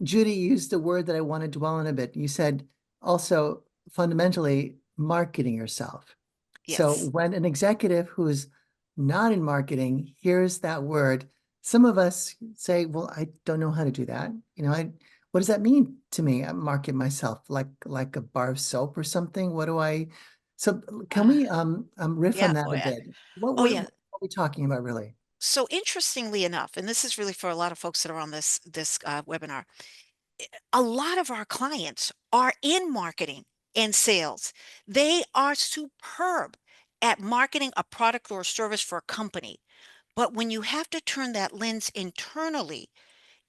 Judy used a word that I want to dwell on a bit. You said also fundamentally marketing yourself. So Yes. when an executive who's not in marketing hears that word, some of us say, "Well, I don't know how to do that. What does that mean to me? I market myself like a bar of soap or something. What do I?" So can Uh, we riff on yeah. that Oh, a yeah. bit? What Oh, what, yeah. what are we talking about really? So interestingly enough, and this is really for a lot of folks that are on this webinar, a lot of our clients are in marketing and sales. They are superb at marketing a product or a service for a company. But when you have to turn that lens internally,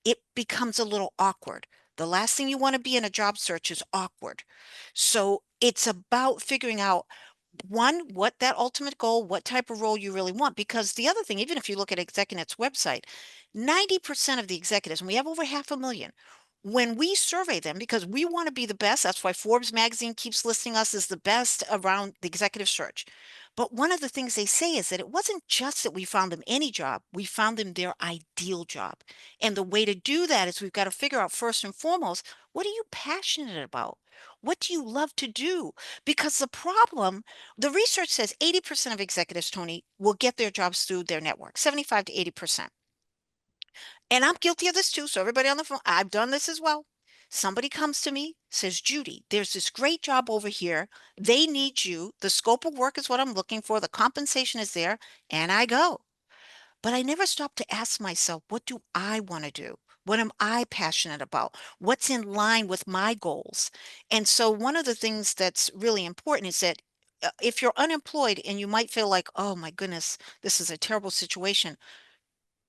it becomes a little awkward. The last thing you want to be in a job search is awkward. So it's about figuring out one, what that ultimate goal, what type of role you really want. Because the other thing, even if you look at ExecuNet's website, 90% of the executives, and we have over 500,000, when we survey them, because we want to be the best, that's why Forbes magazine keeps listing us as the best around the executive search. But one of the things they say is that it wasn't just that we found them any job, we found them their ideal job. And the way to do that is we've got to figure out first and foremost, what are you passionate about? What do you love to do? Because the research says 80% of executives, Tony, will get their jobs through their network, 75 to 80%. And I'm guilty of this too. So everybody on the phone, I've done this as well. Somebody comes to me, says, Judy, there's this great job over here. They need you. The scope of work is what I'm looking for. The compensation is there. And I go. But I never stop to ask myself, what do I want to do? What am I passionate about? What's in line with my goals? And so one of the things that's really important is that if you're unemployed and you might feel like, oh my goodness, this is a terrible situation,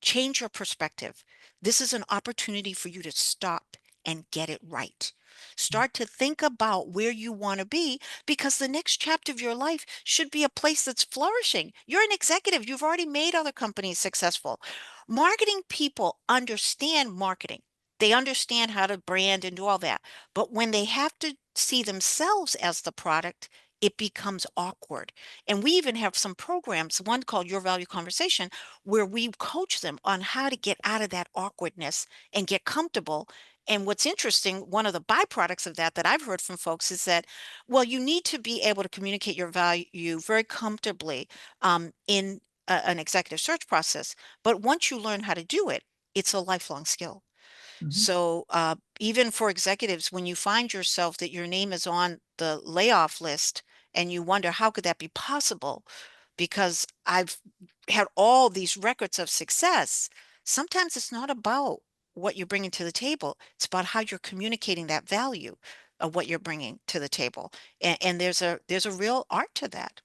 change your perspective. This is an opportunity for you to stop and get it right. Start to think about where you want to be because the next chapter of your life should be a place that's flourishing. You're an executive, you've already made other companies successful. Marketing people understand marketing, they understand how to brand and do all that. But when they have to see themselves as the product, it becomes awkward. And we even have some programs, one called Your Value Conversation, where we coach them on how to get out of that awkwardness and get comfortable. And what's interesting, one of the byproducts of that that I've heard from folks is that, well, you need to be able to communicate your value very comfortably in an executive search process. But once you learn how to do it, it's a lifelong skill. Mhm. So even for executives, when you find yourself that your name is on the layoff list and you wonder how could that be possible? Because I've had all these records of success. Sometimes it's not about what you're bringing to the table. It's about how you're communicating that value of what you're bringing to the table. And there's a real art to that.